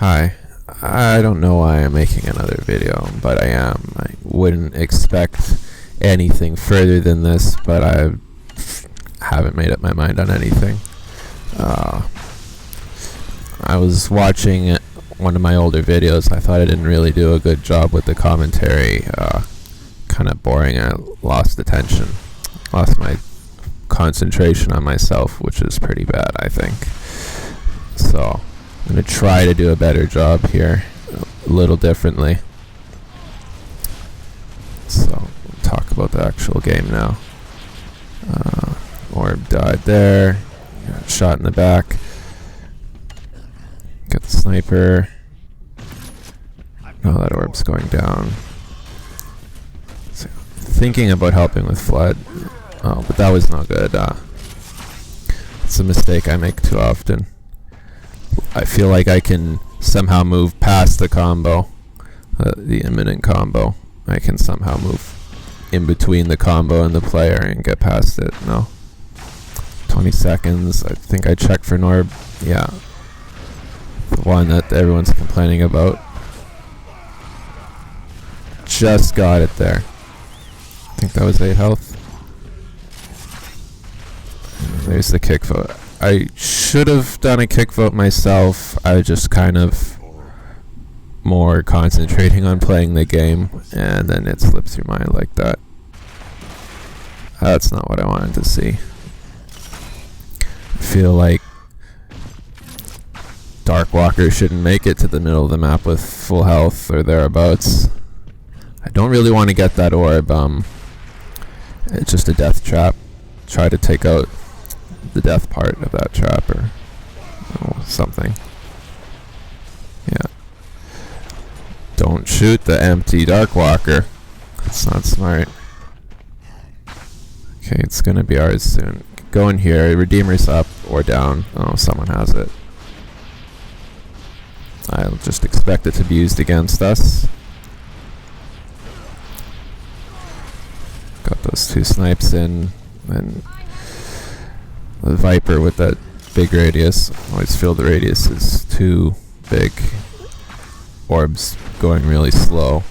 Hi. I don't know why I'm making another video, but I am. I wouldn't expect anything further than this, but I haven't made up my mind on anything. I was watching one of my older videos. I thought I didn't really do a good job with the commentary. Kind of boring. I lost attention. Lost my concentration on myself, which is pretty bad, I think. So I'm going to try to do a better job here, a little differently. So we'll talk about the actual game now. Orb died there. Got shot in the back. Got the sniper. Oh, that orb's going down. So, thinking about helping with flood. Oh, but that was not good. It's a mistake I make too often. I feel like I can somehow move past the combo, the imminent combo. I can somehow move in between the combo and the player and get past it. No. 20 seconds. I think I checked for Norb. Yeah. The one that everyone's complaining about. Just got it there. I think that was 8 health. There's the kick vote. I should have done a kick vote myself. I was just kind of more concentrating on playing the game, and then it slipped through my mind like that. That's not what I wanted to see. I feel like Darkwalker shouldn't make it to the middle of the map with full health or thereabouts. I don't really want to get that orb. It's just a death trap. Try to take out the death part of that trap or something. Yeah. Don't shoot the empty Darkwalker. That's not smart. Okay, it's gonna be ours soon. Go in here. Redeemer's up or down. Oh, someone has it. I'll just expect it to be used against us. Got those 2 snipes in, and the Viper with that big radius. I always feel the radius is too big. Orbs going really slow.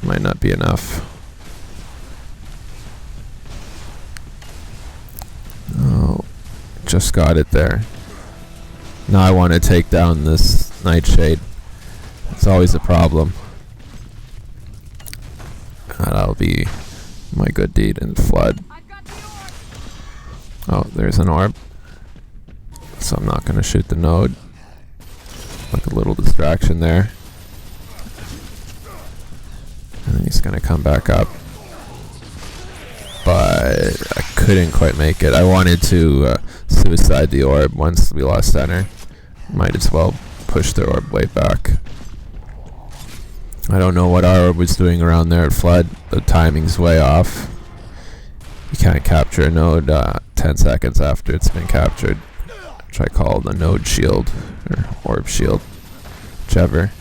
Might not be enough. Oh, just got it there. Now I want to take down this Nightshade. It's always a problem. That'll be my good deed in flood. Oh, there's an orb. So I'm not going to shoot the node. Like a little distraction there. And then he's going to come back up. But I couldn't quite make it. I wanted to suicide the orb once we lost center. Might as well push the orb way back. I don't know what our orb was doing around there at flood. The timing's way off. You can't capture a node 10 seconds after it's been captured, which I call the node shield, or orb shield, whichever.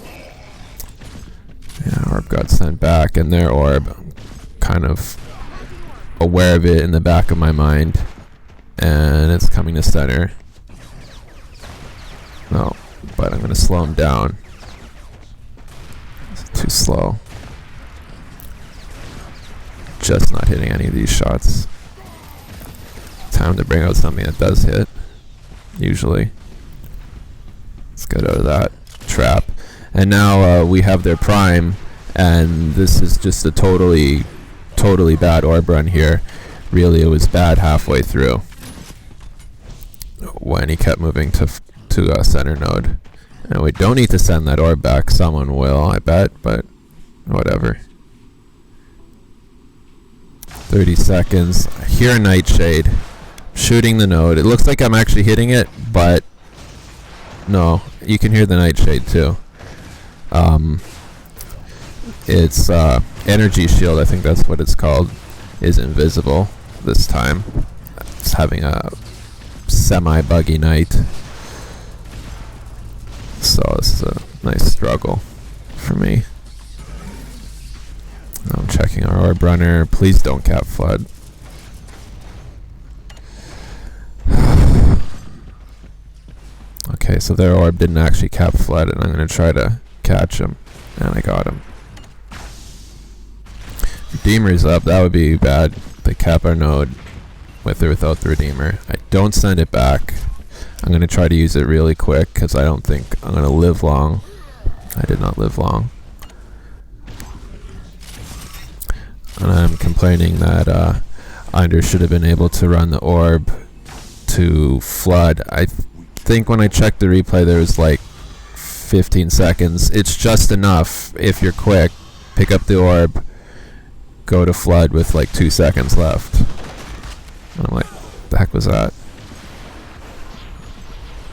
Yeah, orb got sent back, and their orb, I'm kind of aware of it in the back of my mind, and it's coming to center. No, but I'm going to slow him down. It's too slow. Just not hitting any of these shots. Time to bring out something that does hit. Usually. Let's get out of that trap. And now we have their prime, and this is just a totally bad orb run here. Really, it was bad halfway through when he kept moving to center node. And we don't need to send that orb back. Someone will, I bet, but whatever. 30 seconds. I hear a Nightshade. Shooting the node. It looks like I'm actually hitting it, but no, you can hear the Nightshade too. Its energy shield, I think that's what it's called, is invisible this time. It's having a semi-buggy night. So this is a nice struggle for me. I'm checking our orb runner. Please don't cap flood. Okay, so their orb didn't actually cap flood, and I'm going to try to catch him. And I got him. Redeemer's up. That would be bad. They cap our node with or without the Redeemer. I don't send it back. I'm going to try to use it really quick because I don't think I'm going to live long. I did not live long. And I'm complaining that Under should have been able to run the orb to flood. I think when I checked the replay there was like 15 seconds. It's just enough if you're quick. Pick up the orb, go to flood with like 2 seconds left. And I'm like, what the heck was that?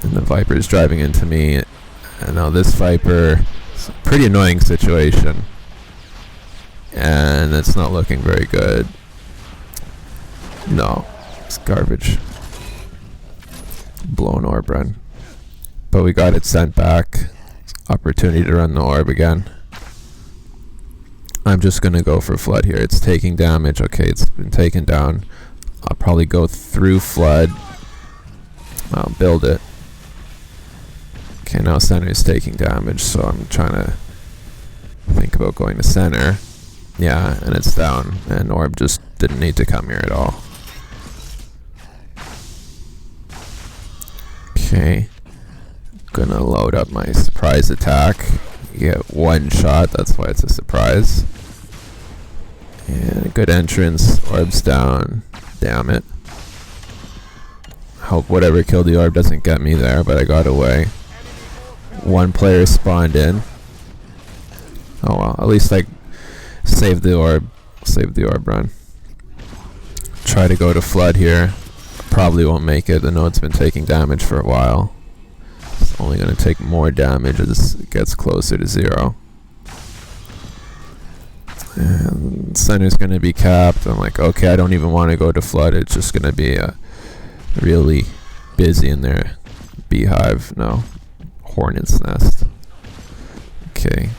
And the Viper's driving into me. And now this Viper, it's a pretty annoying situation. And it's not looking very good. No, it's garbage. Blown orb run. But we got it sent back. Opportunity to run the orb again. I'm just gonna go for flood here. It's taking damage. Okay, it's been taken down. I'll probably go through flood. I'll build it. Okay, now center is taking damage, so I'm trying to think about going to center. Yeah, and it's down, and orb just didn't need to come here at all. Okay, gonna load up my surprise attack. You get one shot, that's why it's a surprise. And a good entrance, orb's down. Damn it. Hope whatever killed the orb doesn't get me there, but I got away. One player spawned in. Oh well, at least I saved the orb. Saved the orb run. Try to go to flood here. Probably won't make it. The node's been taking damage for a while. It's only going to take more damage as it gets closer to 0. And center's going to be capped. I'm like, okay, I don't even want to go to flood. It's just going to be really busy in there. Beehive, no. Hornet's nest. Okay.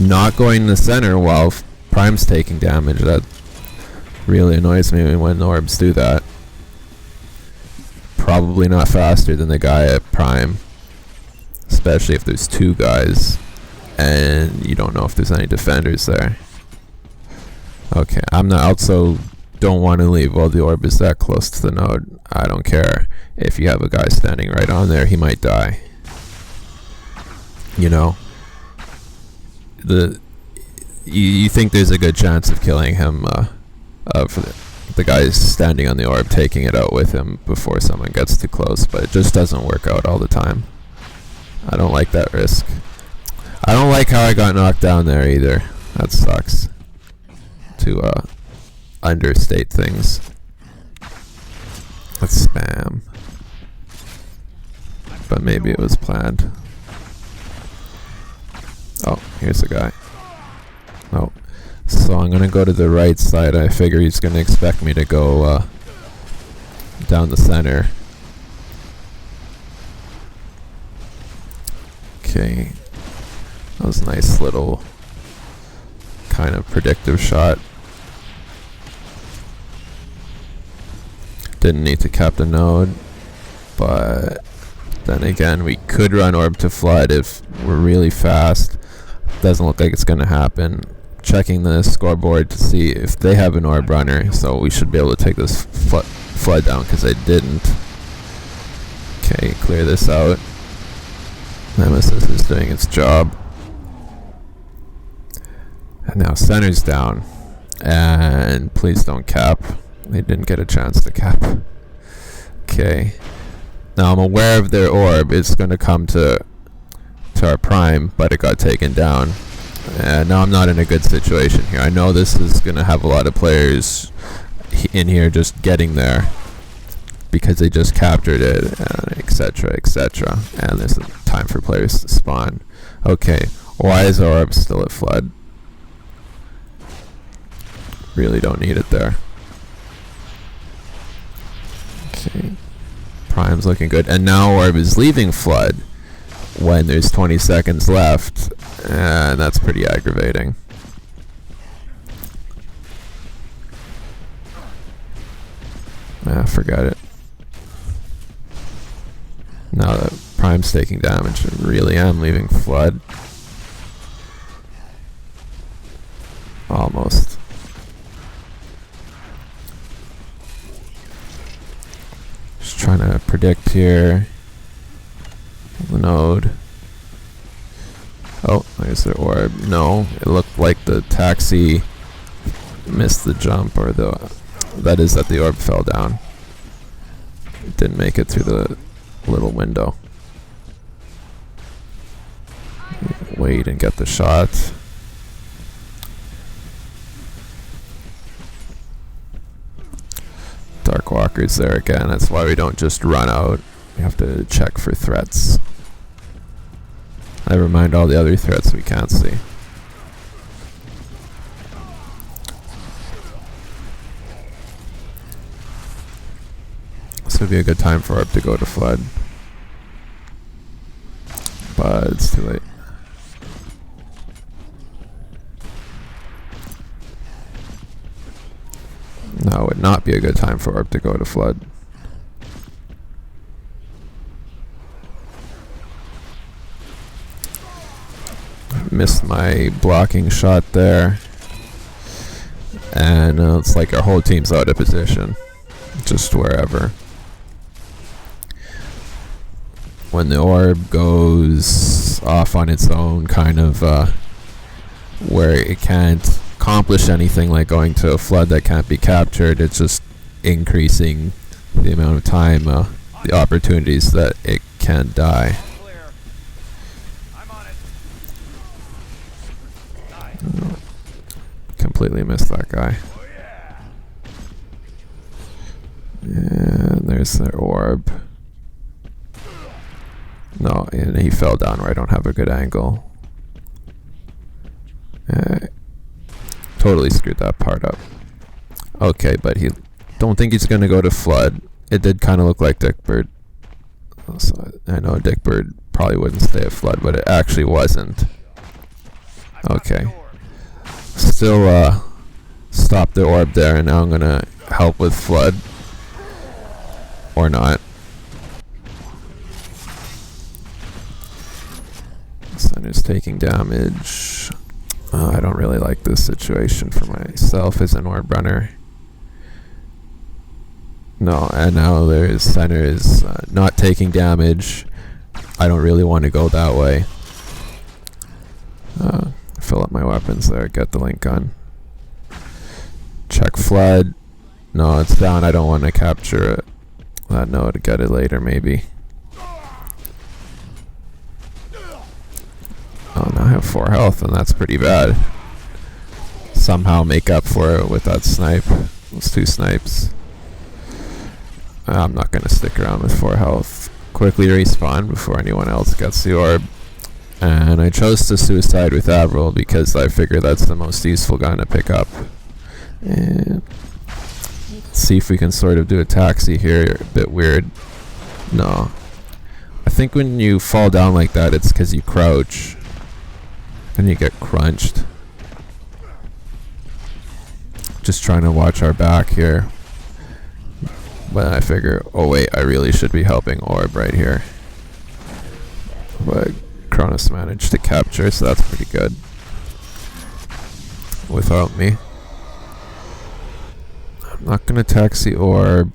Not going to the center while Prime's taking damage. That really annoys me when orbs do that. Probably not faster than the guy at Prime. Especially if there's 2 guys and you don't know if there's any defenders there. Okay, I'm not also don't want to leave while the orb is that close to the node. I don't care. If you have a guy standing right on there, he might die. You know? You think there's a good chance of killing him for the guy standing on the orb, taking it out with him before someone gets too close, but it just doesn't work out all the time. I don't like that risk. I don't like how I got knocked down there either. That sucks. To understate things. Let's spam. But maybe it was planned. Oh, here's a guy. Oh. So I'm gonna go to the right side. I figure he's gonna expect me to go down the center. Okay. That was a nice little kind of predictive shot. Didn't need to cap the node, but then again, we could run orb to flood if we're really fast. Doesn't look like it's gonna happen. Checking the scoreboard to see if they have an orb runner, so we should be able to take this flood down because I didn't. Okay, clear this out. Nemesis is doing its job. And now center's down. And please don't cap. They didn't get a chance to cap. Okay. Now I'm aware of their orb. It's going to come to our prime, but it got taken down. And now I'm not in a good situation here. I know this is going to have a lot of players in here just getting there because they just captured it, etc., etc. And there's time for players to spawn. Okay, why is our orb still at flood? Really don't need it there. Okay, prime's looking good, and now orb is leaving flood when there's 20 seconds left, and that's pretty aggravating. Forget it. Now that prime's taking damage. I really am leaving flood. Almost. Just trying to predict here. The node. Oh, there's the orb. No, it looked like the taxi missed the jump, or that is that the orb fell down. It didn't make it through the little window. Wait and get the shot. Dark Walker's there again. That's why we don't just run out. We have to check for threats. Never mind all the other threats we can't see. This would be a good time for Orb to go to flood. But it's too late. No, it would not be a good time for Orb to go to flood. Missed my blocking shot there. And it's like our whole team's out of position. Just wherever. When the orb goes off on its own, kind of where it can't accomplish anything, like going to a flood that can't be captured, it's just increasing the amount of time, the opportunities that it can die. Completely missed that guy. And there's the orb. No, and he fell down where I don't have a good angle. Totally screwed that part up. Okay, but he don't think he's gonna go to flood. It did kind of look like Dickbird. So I know Dickbird probably wouldn't stay at flood, but it actually wasn't. Okay. Still stop the orb there, and now I'm gonna help with flood. Or not. Center's taking damage. I don't really like this situation for myself as an orb runner. No, and now there's center is not taking damage. I don't really want to go that way. Fill up my weapons there, get the link gun. Check flood. No, it's down. I don't want to capture it. No, to get it later maybe. Oh, now I have 4 health, and that's pretty bad. Somehow make up for it with that snipe. Those 2 snipes. I'm not going to stick around with 4 health. Quickly respawn before anyone else gets the orb. And I chose to suicide with Avril because I figure that's the most useful gun to pick up. And let's see if we can sort of do a taxi here. A bit weird. No. I think when you fall down like that, it's because you crouch. And you get crunched. Just trying to watch our back here. But I figure, oh wait, I really should be helping Orb right here. But Cronus managed to capture, so that's pretty good. Without me. I'm not gonna taxi Orb.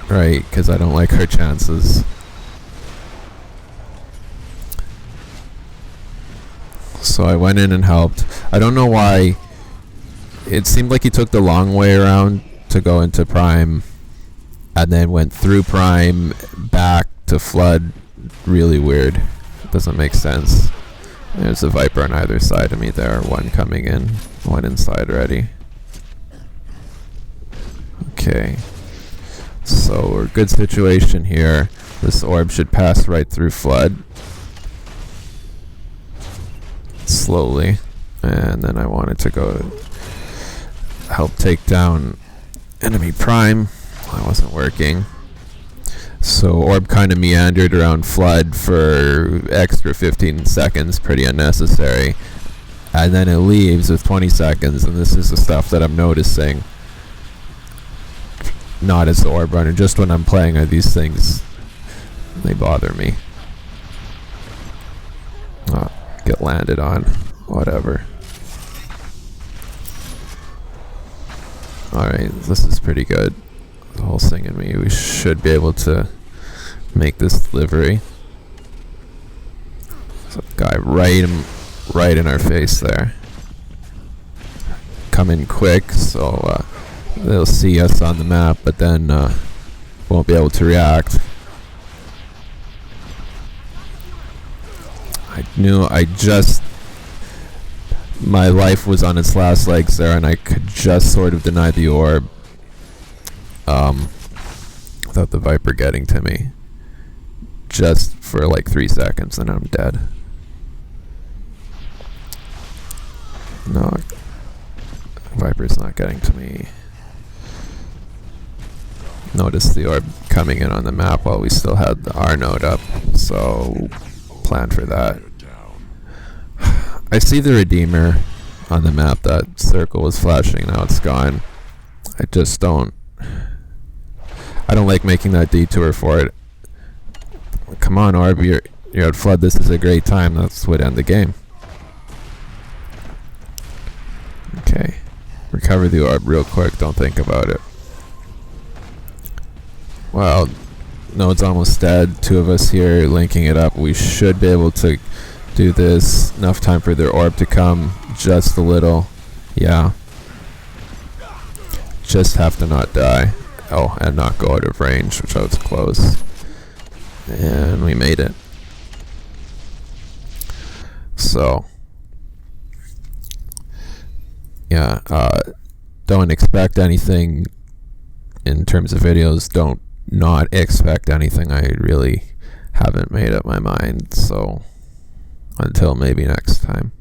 Right, because I don't like her chances. So I went in and helped. I don't know why. It seemed like he took the long way around to go into Prime. And then went through Prime, back to flood. Really weird. Doesn't make sense. There's a Viper on either side of me there. One coming in, one inside already. Okay. So we're good situation here. This orb should pass right through flood. Slowly. And then I wanted to go help take down enemy Prime. That wasn't working. So orb kind of meandered around flood for extra 15 seconds, pretty unnecessary. And then it leaves with 20 seconds, and this is the stuff that I'm noticing. Not as the orb runner, just when I'm playing these things, they bother me. get landed on. Whatever. Alright, this is pretty good. The whole thing in me. We should be able to make this delivery. There's a guy right in our face there. Come in quick, so they'll see us on the map, but then won't be able to react. My life was on its last legs there, and I could just sort of deny the orb without the Viper getting to me. Just for like 3 seconds, and I'm dead. No, Viper's not getting to me. Noticed the orb coming in on the map while we still had the R node up, so plan for that. I see the Redeemer on the map. That circle was flashing, now it's gone. I don't like making that detour for it. Come on, Orb, you're at Flood, this is a great time. That's what end the game. Okay. Recover the orb real quick, don't think about it. Well, Node's almost dead. 2 of us here linking it up. We should be able to do this. Enough time for their orb to come. Just a little. Yeah. Just have to not die. Oh, and not go out of range, which I was close. And we made it. So, yeah, don't expect anything in terms of videos. Don't not expect anything. I really haven't made up my mind, so until maybe next time.